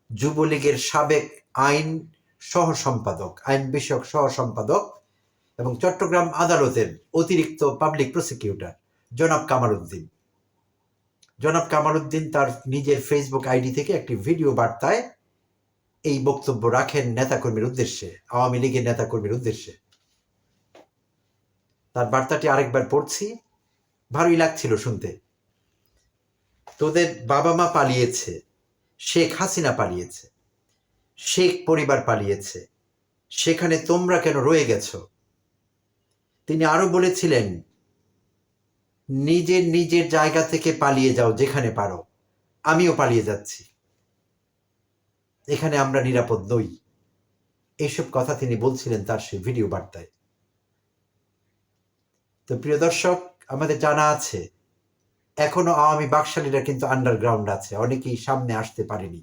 যুবলীগের সাবেক আইন সহ সম্পাদক, আইন বিষয়ক সহ সম্পাদক এবং চট্টগ্রাম আদালতের অতিরিক্ত পাবলিক প্রসিকিউটর জনাব কামালউদ্দিন। জনাব কামালউদ্দিন তার নিজের ফেসবুক আইডি থেকে একটি ভিডিও বার্তায় এই বক্তব্য রাখেন নেতাকর্মীর উদ্দেশ্যে, আওয়ামী লীগের নেতাকর্মীর উদ্দেশ্যে। তার বার্তাটি আরেকবার পড়ছি, ভালোই লাগছিল শুনতে। তোদের বাবা মা পালিয়েছে, শেখ হাসিনা পালিয়েছে, শেখ পরিবার পালিয়েছে, সেখানে তোমরা কেন রয়ে গেছ? তিনি আরো বলেছিলেন, নিজের নিজের জায়গা থেকে পালিয়ে যাও যেখানে পারো, আমিও পালিয়ে যাচ্ছি, এখানে আমরা নিরাপদ নই। এইসব কথা তিনি বলছিলেন তার সেই ভিডিও বার্তায়। তো প্রিয় দর্শক, আমাদের জানা আছে এখনো আওয়ামী বাকশালীরা কিন্তু আন্ডারগ্রাউন্ড আছে, অনেকেই সামনে আসতে পারেনি।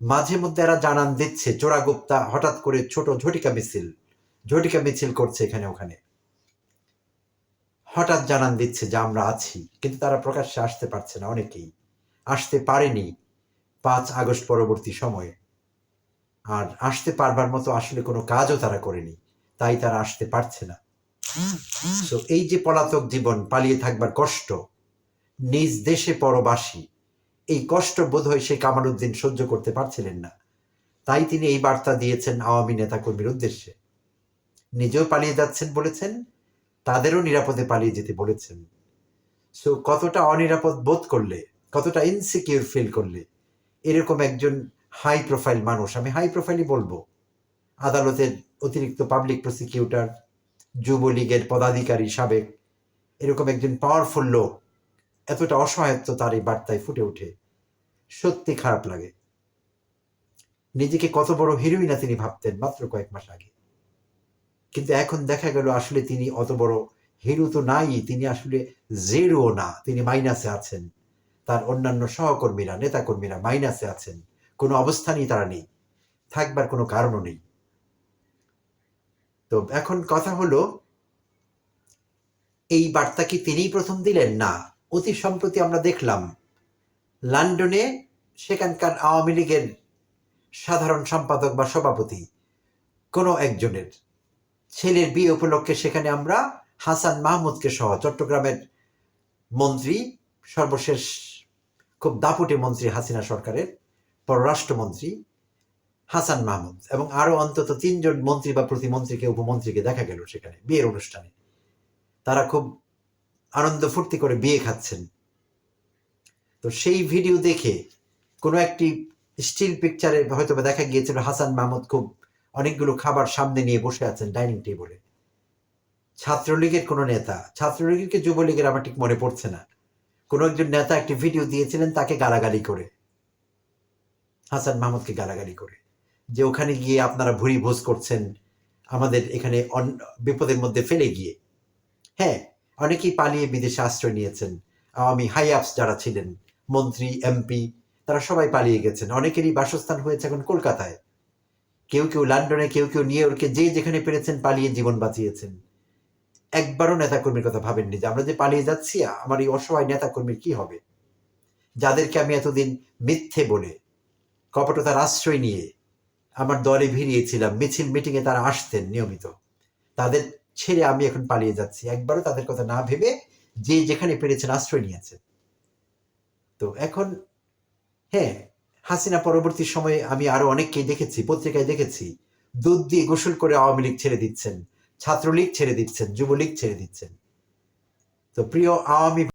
মাঝে মধ্যে এরা জানান দিচ্ছে, চোরাগুপ্তা হঠাৎ করে ছোট ঝটিকা মিছিল করছে এখানে ওখানে, হঠাৎ জানান দিচ্ছে যে আমরা আছি, কিন্তু তারা প্রকাশ্যে আসতে পারছে না, অনেকেই আসতে পারেনি 5 আগস্ট পরবর্তী সময়ে। আর আসতে পারবার মতো আসলে কোনো কাজও তারা করেনি, তাই তারা আসতে পারছে না। তো এই যে পলাতক জীবন, পালিয়ে থাকবার কষ্ট, নিজ দেশে পরবাসী, এই কষ্ট বোধহয় সেই কামালউদ্দিন সহ্য করতে পারছিলেন না, তাই তিনি এই বার্তা দিয়েছেন আওয়ামী নেতাকর্মীর উদ্দেশ্যে। নিজেও পালিয়ে যাচ্ছেন বলেছেন, তাদেরও নিরাপদে পালিয়ে যেতে বলেছেন। সো কতটা অনিরাপদ বোধ করলে, কতটা ইনসিকিউর ফিল করলে এরকম একজন হাই প্রোফাইল মানুষ, আমি হাই প্রোফাইলই বলবো, আদালতের অতিরিক্ত পাবলিক প্রসিকিউটর, যুবলীগের পদাধিকারী সাবেক, এরকম একজন পাওয়ারফুল লোক এতটা অসহায়ত্ব তার এই বার্তায় ফুটে ওঠে, সত্যি খারাপ লাগে। নিজেকে কত বড় হিরোইনা তিনি ভাবতেন মাত্র কয়েক মাস আগে, কিন্তু এখন দেখা গেল আসলে তিনি অত বড় হিরো তো নাই, তিনি আসলে জিরো না, তিনি মাইনাসে আছেন। তার অন্যান্য সহকর্মীরা, নেতাকর্মীরা মাইনাসে আছেন, কোনো অবস্থানই তারা নেই, থাকবার কোনো কারণও নেই। তো এখন কথা হলো, এই বার্তা কি তিনিই প্রথম দিলেন? না, অতি সম্প্রতি আমরা দেখলাম লন্ডনে সেখানকার আওয়ামী লীগের সাধারণ সম্পাদক বা সভাপতি কোনো একজনের ছেলের বিয়ে উপলক্ষে সেখানে আমরা হাসান মাহমুদকে সহ চট্টগ্রামের মন্ত্রী, সর্বশেষ খুব দাপুটে মন্ত্রী হাসিনা সরকারের পররাষ্ট্রমন্ত্রী হাসান মাহমুদ এবং আরো অন্তত 3 জন মন্ত্রী বা প্রতিমন্ত্রীকে, উপমন্ত্রীকে দেখা গেল সেখানে বিয়ের অনুষ্ঠানে। তারা খুব আনন্দ ফুর্তি করে বিয়ে খাচ্ছেন। তো সেই ভিডিও দেখে কোনো একটি স্টিল পিকচারে হয়তো দেখা গিয়েছিল হাসান মাহমুদ খুব অনেকগুলো খাবার সামনে নিয়ে বসে আছেন ডাইনিং টেবিলে। ছাত্রলীগের কোনো নেতা, ছাত্রলীগের কি যুবলীগের আমার ঠিক মনে পড়ছে না, কোনো একজন নেতা একটি ভিডিও দিয়েছিলেন তাকে গালাগালি করে, হাসান মাহমুদকে গালাগালি করে, যে ওখানে গিয়ে আপনারা ভুরি ভোজ করছেন আমাদের এখানে বিপদের মধ্যে ফেলে গিয়ে। হ্যাঁ, অনেকেই পালিয়ে বিদেশে আশ্রয় নিয়েছেন, আওয়ামী হাই আপস যারা ছিলেন, মন্ত্রী, এমপি, তারা সবাই পালিয়ে গেছেন। অনেকেরই বাসস্থান হয়েছে এখন কলকাতায়, কেউ কেউ লন্ডনে, কেউ কেউ নিউ ইয়র্কে, যে যেখানে পেরেছেন পালিয়ে জীবন বাঁচিয়েছেন। একবারও নেতাকর্মীর কথা ভাবেননি যে আমরা যে পালিয়ে যাচ্ছি, আমার এই অসহায় নেতাকর্মীর কি হবে, যাদেরকে আমি এতদিন মিথ্যে বলে, কপটতার আশ্রয় নিয়ে আমার দলে ভিড়িয়েছিলাম, মিছিল মিটিংয়ে তারা আসতেন নিয়মিত, তাদের ছেড়ে আমি এখন পালিয়ে যাচ্ছি। একবারও তাদের কথা না ভেবে যে যেখানে পেরেছেন আশ্রয় নিয়েছেন। তো এখন হ্যাঁ, হাসিনা পরবর্তী সময়ে আমি আরো অনেককেই দেখেছি, পত্রিকায় দেখেছি, দুধ দিয়ে গোসল করে আওয়ামী লীগ ছেড়ে দিচ্ছেন, ছাত্রলীগ ছেড়ে দিচ্ছেন, যুবলীগ ছেড়ে দিচ্ছেন। তো প্রিয় আওয়ামী